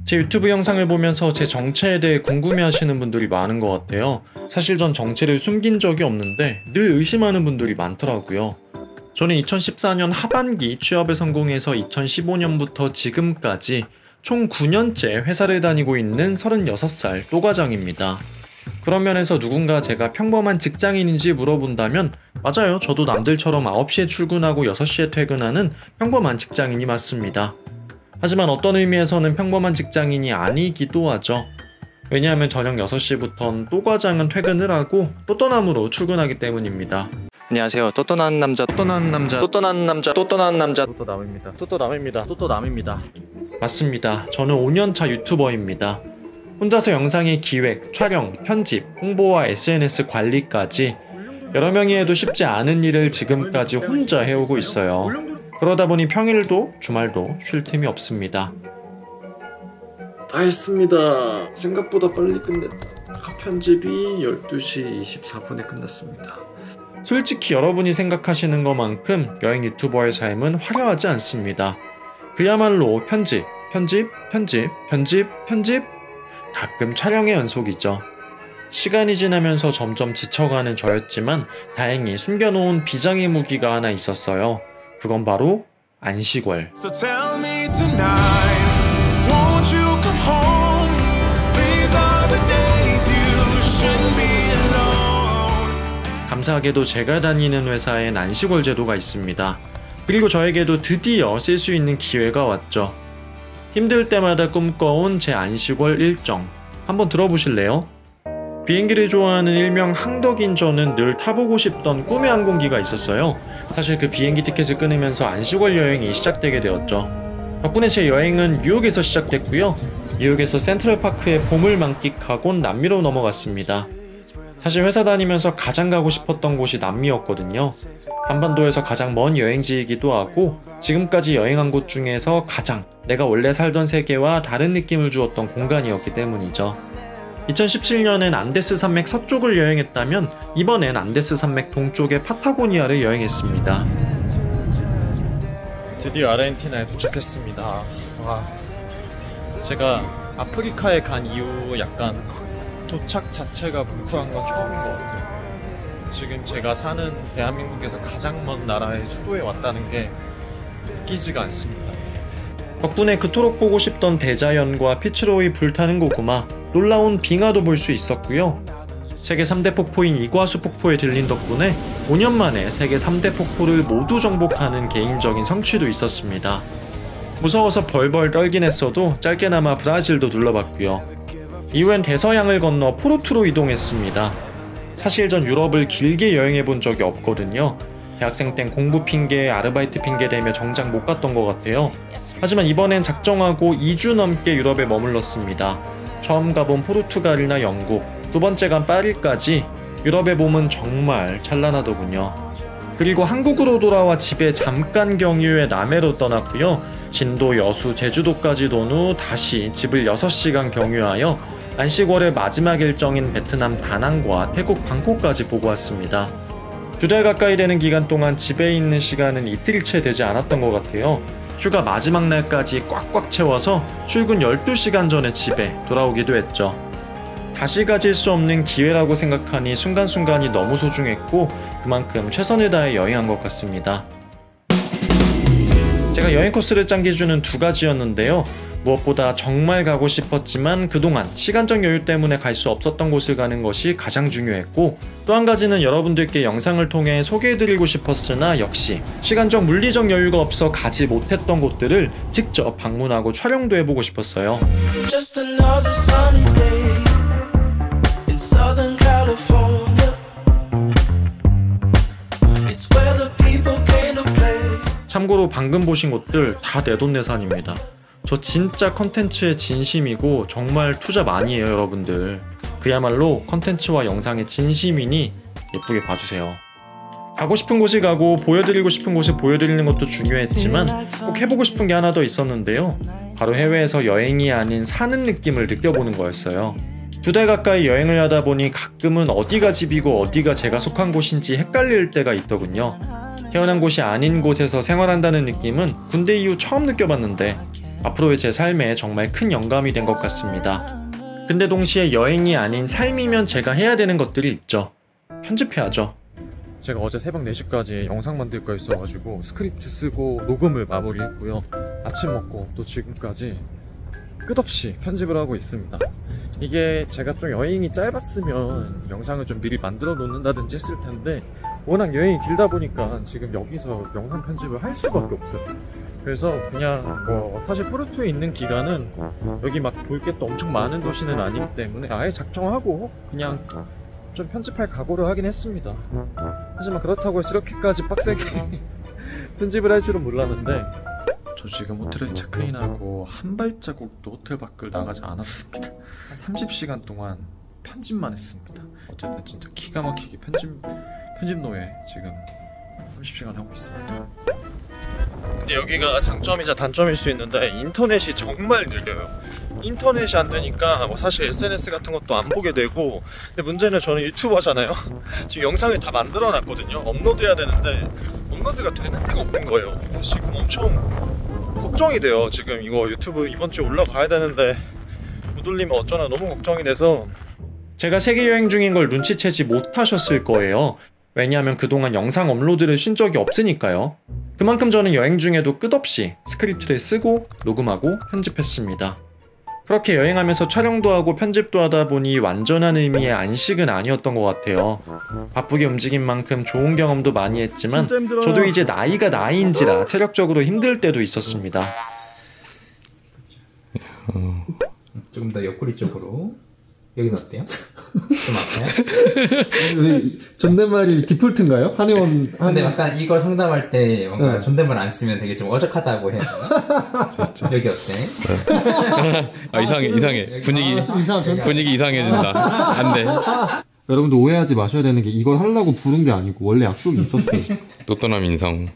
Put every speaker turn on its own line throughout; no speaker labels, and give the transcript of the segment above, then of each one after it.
제 유튜브 영상을 보면서 제 정체에 대해 궁금해하시는 분들이 많은 것 같아요. 사실 전 정체를 숨긴 적이 없는데 늘 의심하는 분들이 많더라고요. 저는 2014년 하반기 취업에 성공해서 2015년부터 지금까지 총 9년째 회사를 다니고 있는 36살 또과장입니다. 그런 면에서 누군가 제가 평범한 직장인인지 물어본다면 맞아요. 저도 남들처럼 9시에 출근하고 6시에 퇴근하는 평범한 직장인이 맞습니다. 하지만 어떤 의미에서는 평범한 직장인이 아니기도 하죠. 왜냐하면 저녁 6시부턴 또과장은 퇴근을 하고 또떠남으로 출근하기 때문입니다.
안녕하세요. 또떠나는 남자,
또떠나는 남자,
또떠나는 남자, 또떠나는 남자,
또떠남입니다. 또떠남입니다. 또떠남입니다. 맞습니다. 저는 5년차 유튜버입니다. 혼자서 영상의 기획, 촬영, 편집, 홍보와 SNS 관리까지 여러 명이 해도 쉽지 않은 일을 지금까지 혼자 해오고 있어요. 그러다 보니 평일도 주말도 쉴 틈이 없습니다.
다 했습니다. 생각보다 빨리 끝냈다. 편집이 12시 24분에 끝났습니다.
솔직히 여러분이 생각하시는 것만큼 여행 유튜버의 삶은 화려하지 않습니다. 그야말로 편집, 가끔 촬영의 연속이죠. 시간이 지나면서 점점 지쳐가는 저였지만 다행히 숨겨놓은 비장의 무기가 하나 있었어요. 그건 바로 안식월.
So tell me tonight, won't you come home? These are the days you shouldn't be alone.
감사하게도 제가 다니는 회사엔 안식월 제도가 있습니다. 그리고 저에게도 드디어 쓸 수 있는 기회가 왔죠. 힘들 때마다 꿈꿔온 제 안식월 일정 한번 들어보실래요? 비행기를 좋아하는 일명 항덕인 저는 늘 타보고 싶던 꿈의 항공기가 있었어요. 사실 그 비행기 티켓을 끊으면서 안식월 여행이 시작되게 되었죠. 덕분에 제 여행은 뉴욕에서 시작됐고요. 뉴욕에서 센트럴파크의 봄을 만끽하곤 남미로 넘어갔습니다. 사실 회사 다니면서 가장 가고 싶었던 곳이 남미였거든요. 한반도에서 가장 먼 여행지이기도 하고 지금까지 여행한 곳 중에서 가장 내가 원래 살던 세계와 다른 느낌을 주었던 공간이었기 때문이죠. 2017년엔 안데스 산맥 서쪽을 여행했다면 이번엔 안데스 산맥 동쪽의 파타고니아를 여행했습니다.
드디어 아르헨티나에 도착했습니다. 와, 제가 아프리카에 간 이후 약간 도착 자체가 뭉클한 건 처음인 것 같아요. 지금 제가 사는 대한민국에서 가장 먼 나라의 수도에 왔다는 게 믿기지가 않습니다.
덕분에 그토록 보고 싶던 대자연과 피츠로이 불타는 고구마, 놀라운 빙하도 볼 수 있었고요. 세계 3대 폭포인 이과수 폭포에 들린 덕분에 5년 만에 세계 3대 폭포를 모두 정복하는 개인적인 성취도 있었습니다. 무서워서 벌벌 떨긴 했어도 짧게나마 브라질도 둘러봤고요. 이후엔 대서양을 건너 포르투로 이동했습니다. 사실 전 유럽을 길게 여행해 본 적이 없거든요. 대학생 땐 공부 핑계, 아르바이트 핑계 대며 정작 못 갔던 것 같아요. 하지만 이번엔 작정하고 2주 넘게 유럽에 머물렀습니다. 처음 가본 포르투갈이나 영국, 두 번째 간 파리까지 유럽의 봄은 정말 찬란하더군요. 그리고 한국으로 돌아와 집에 잠깐 경유해 남해로 떠났고요. 진도, 여수, 제주도까지 돈 후 다시 집을 6시간 경유하여 안식월의 마지막 일정인 베트남 다낭과 태국 방콕까지 보고 왔습니다. 2달 가까이 되는 기간 동안 집에 있는 시간은 이틀 채 되지 않았던 것 같아요. 휴가 마지막 날까지 꽉꽉 채워서 출근 12시간 전에 집에 돌아오기도 했죠. 다시 가질 수 없는 기회라고 생각하니 순간순간이 너무 소중했고 그만큼 최선을 다해 여행한 것 같습니다. 제가 여행 코스를 짠 기준은 2가지였는데요. 무엇보다 정말 가고 싶었지만 그동안 시간적 여유 때문에 갈 수 없었던 곳을 가는 것이 가장 중요했고 또 한 가지는 여러분들께 영상을 통해 소개해드리고 싶었으나 역시 시간적 물리적 여유가 없어 가지 못했던 곳들을 직접 방문하고 촬영도 해보고 싶었어요.
Just another sunny day in Southern California. It's where the people came to play.
참고로 방금 보신 곳들 다 내돈내산입니다. 저 진짜 컨텐츠에 진심이고 정말 투자 많이 해요 여러분들. 그야말로 컨텐츠와 영상의 진심이니 예쁘게 봐주세요. 가고 싶은 곳을 가고 보여드리고 싶은 곳을 보여드리는 것도 중요했지만 꼭 해보고 싶은 게 하나 더 있었는데요. 바로 해외에서 여행이 아닌 사는 느낌을 느껴보는 거였어요. 2달 가까이 여행을 하다 보니 가끔은 어디가 집이고 어디가 제가 속한 곳인지 헷갈릴 때가 있더군요. 태어난 곳이 아닌 곳에서 생활한다는 느낌은 군대 이후 처음 느껴봤는데 앞으로의 제 삶에 정말 큰 영감이 된 것 같습니다. 근데 동시에 여행이 아닌 삶이면 제가 해야 되는 것들이 있죠. 편집해야죠.
제가 어제 새벽 4시까지 영상 만들 거 있어가지고 스크립트 쓰고 녹음을 마무리했고요. 아침 먹고 또 지금까지 끝없이 편집을 하고 있습니다. 이게 제가 좀 여행이 짧았으면 영상을 좀 미리 만들어 놓는다든지 했을 텐데 워낙 여행이 길다 보니까 지금 여기서 영상 편집을 할 수밖에 없어요. 그래서 그냥 사실 포르투에 있는 기간은 여기 막 볼 게 또 엄청 많은 도시는 아니기 때문에 아예 작정하고 그냥 좀 편집할 각오를 하긴 했습니다. 하지만 그렇다고 해서 이렇게까지 빡세게 편집을 할 줄은 몰랐는데 저 지금 호텔에 체크인하고 한 발자국도 호텔 밖을 나가지 않았습니다. 한 30시간 동안 편집만 했습니다. 어쨌든 진짜 기가 막히게 편집 노예 지금 30시간 하고 있습니다. 근데 여기가 장점이자 단점일 수 있는데 인터넷이 정말 느려요. 인터넷이 안 되니까 사실 SNS 같은 것도 안 보게 되고, 근데 문제는 저는 유튜버잖아요. 지금 영상을 다 만들어 놨거든요. 업로드해야 되는데 업로드가 되는 데가 없는 거예요. 그래서 지금 엄청 걱정이 돼요. 지금 이거 유튜브 이번 주에 올라가야 되는데 못 올리면 어쩌나 너무 걱정이 돼서.
제가 세계 여행 중인 걸 눈치채지 못하셨을 거예요. 왜냐하면 그동안 영상 업로드를 쉰 적이 없으니까요. 그만큼 저는 여행 중에도 끝없이 스크립트를 쓰고 녹음하고 편집했습니다. 그렇게 여행하면서 촬영도 하고 편집도 하다 보니 완전한 의미의 안식은 아니었던 것 같아요. 바쁘게 움직인 만큼 좋은 경험도 많이 했지만 저도 이제 나이가 나이인지라 체력적으로 힘들 때도 있었습니다.
조금 더 옆구리 쪽으로. 여기는 어때요? 좀 아파요?
존댓말이 디폴트인가요? 한의원.
근데 약간 이걸 상담할 때 뭔가 존댓말 안 쓰면 되게 좀 어색하다고 해야 되나? 여기 어때?
아, 이상해. 분위기 이상해진다. 안 돼.
여러분들 오해하지 마셔야 되는 게 이걸 하려고 부른 게 아니고 원래 약속이 있었어요.
또또남 인성.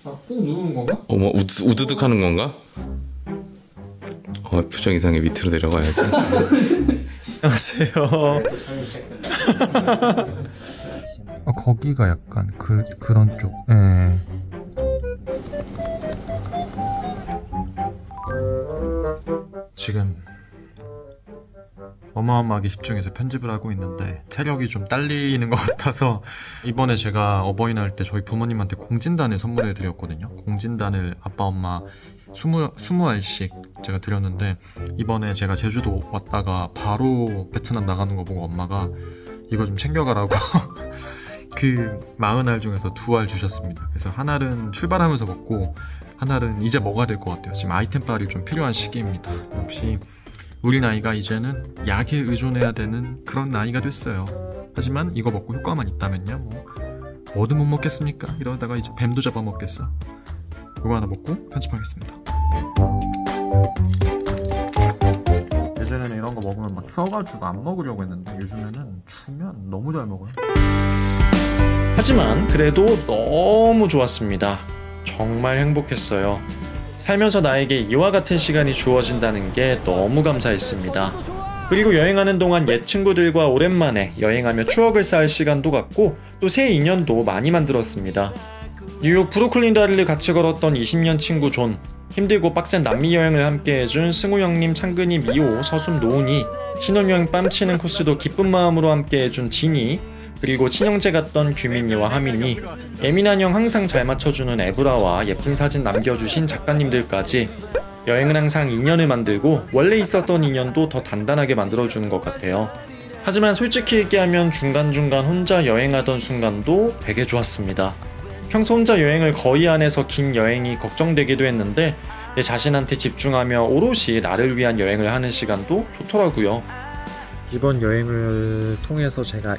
꾹 누르는 건가?
뭐 우드득 하는 건가? 표정 이상해. 밑으로 내려가야지.
안녕하세요. 거기가 약간 그런 쪽. 예. 지금 어마어마하게 집중해서 편집을 하고 있는데 체력이 좀 딸리는 것 같아서 이번에 제가 어버이날 때 저희 부모님한테 공진단을 선물해 드렸거든요. 공진단을 아빠 엄마 20알씩 제가 드렸는데 이번에 제가 제주도 왔다가 바로 베트남 나가는 거 보고 엄마가 이거 좀 챙겨가라고 그 40알 중에서 2알 주셨습니다. 그래서 한 알은 출발하면서 먹고 한 알은 이제 먹어야 될 것 같아요. 지금 아이템빨이 좀 필요한 시기입니다. 역시 우리 나이가 이제는 약에 의존해야 되는 그런 나이가 됐어요. 하지만 이거 먹고 효과만 있다면요 뭐든 못 먹겠습니까? 이러다가 이제 뱀도 잡아먹겠어. 이거 하나 먹고 편집하겠습니다. 예전에는 이런 거 먹으면 막 써가지고 안 먹으려고 했는데 요즘에는 주면 너무 잘 먹어요.
하지만 그래도 너무 좋았습니다. 정말 행복했어요. 살면서 나에게 이와 같은 시간이 주어진다는 게 너무 감사했습니다. 그리고 여행하는 동안 옛 친구들과 오랜만에 여행하며 추억을 쌓을 시간도 갖고 또 새 인연도 많이 만들었습니다. 뉴욕 브루클린 다리를 같이 걸었던 20년 친구 존, 힘들고 빡센 남미 여행을 함께 해준 승우 형님, 창근이, 미호, 서순, 노은이, 신혼여행 뺨치는 코스도 기쁜 마음으로 함께 해준 진이, 그리고 친형제 같던 규민이와 하민이, 예민한 형 항상 잘 맞춰주는 에브라와 예쁜 사진 남겨주신 작가님들까지 여행은 항상 인연을 만들고 원래 있었던 인연도 더 단단하게 만들어주는 것 같아요. 하지만 솔직히 얘기하면 중간중간 혼자 여행하던 순간도 되게 좋았습니다. 평소 혼자 여행을 거의 안 해서 긴 여행이 걱정되기도 했는데 내 자신한테 집중하며 오롯이 나를 위한 여행을 하는 시간도 좋더라고요.
이번 여행을 통해서 제가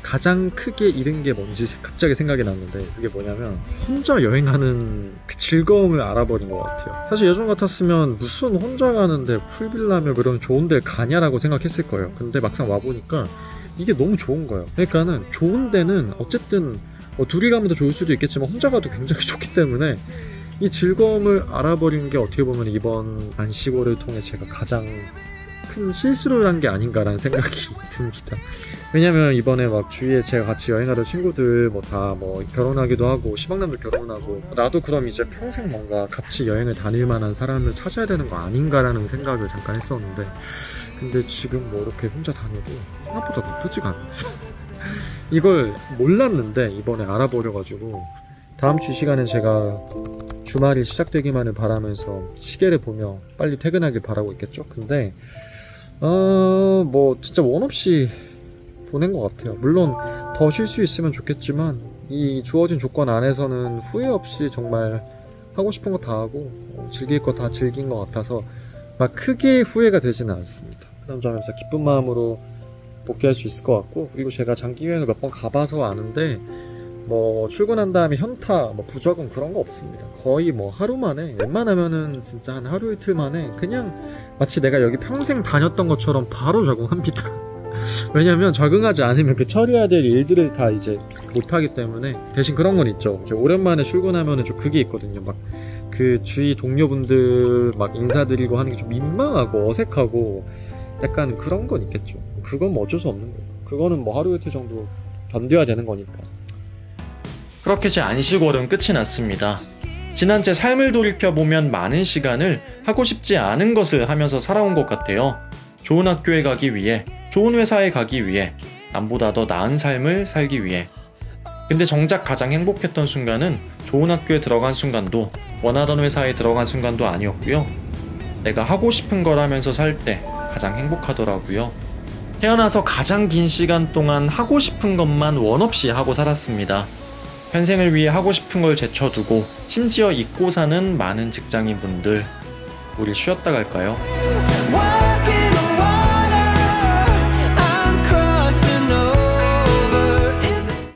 가장 크게 잃은 게 뭔지 갑자기 생각이 났는데 그게 뭐냐면 혼자 여행하는 그 즐거움을 알아버린 것 같아요. 사실 예전 같았으면 무슨 혼자 가는데 풀빌라며 그런 좋은 데를 가냐라고 생각했을 거예요. 근데 막상 와보니까 이게 너무 좋은 거예요. 그러니까는 좋은 데는 어쨌든 둘이 가면 더 좋을 수도 있겠지만 혼자 가도 굉장히 좋기 때문에 이 즐거움을 알아버린 게 어떻게 보면 이번 안시고를 통해 제가 가장
큰 실수를 한 게 아닌가라는 생각이 듭니다. 왜냐면 이번에 막 주위에 제가 같이 여행하던 친구들 뭐 다 뭐 결혼하기도 하고 시방남도 결혼하고 나도 그럼 이제 평생 뭔가 같이 여행을 다닐 만한 사람을 찾아야 되는 거 아닌가라는 생각을 잠깐 했었는데, 근데 지금 뭐 이렇게 혼자 다녀도 생각보다 나쁘지가 않네. 이걸 몰랐는데 이번에 알아버려가지고 다음 주 시간에 제가 주말이 시작되기만을 바라면서 시계를 보며 빨리 퇴근하길 바라고 있겠죠. 근데 뭐 진짜 원 없이 보낸 것 같아요. 물론 더 쉴 수 있으면 좋겠지만 이 주어진 조건 안에서는 후회 없이 정말 하고 싶은 거 다 하고 즐길 거 다 즐긴 것 같아서 막 크게 후회가 되지는 않습니다. 그런 점에서 기쁜 마음으로 복귀할 수 있을 것 같고, 그리고 제가 장기 여행을 몇 번 가봐서 아는데 뭐 출근한 다음에 현타, 뭐 부적응 그런 거 없습니다. 거의 뭐 하루 만에, 웬만하면은 진짜 한 하루 이틀 만에 그냥 마치 내가 여기 평생 다녔던 것처럼 바로 적응합니다. 왜냐면 적응하지 않으면 그 처리해야 될 일들을 다 이제 못하기 때문에. 대신 그런 건 있죠. 오랜만에 출근하면은 좀 그게 있거든요. 막 그 주위 동료분들 막 인사드리고 하는 게 좀 민망하고 어색하고 약간 그런 건 있겠죠. 그건 뭐 어쩔 수 없는 거예요. 그거는 뭐 하루 이틀 정도 견뎌야 되는 거니까.
그렇게 제 안식월은 끝이 났습니다. 지난 제 삶을 돌이켜보면 많은 시간을 하고 싶지 않은 것을 하면서 살아온 것 같아요. 좋은 학교에 가기 위해, 좋은 회사에 가기 위해, 남보다 더 나은 삶을 살기 위해. 근데 정작 가장 행복했던 순간은 좋은 학교에 들어간 순간도, 원하던 회사에 들어간 순간도 아니었고요. 내가 하고 싶은 걸 하면서 살 때 가장 행복하더라고요. 태어나서 가장 긴 시간 동안 하고 싶은 것만 원 없이 하고 살았습니다. 현생을 위해 하고 싶은 걸 제쳐두고 심지어 잊고 사는 많은 직장인분들, 우리 쉬었다 갈까요?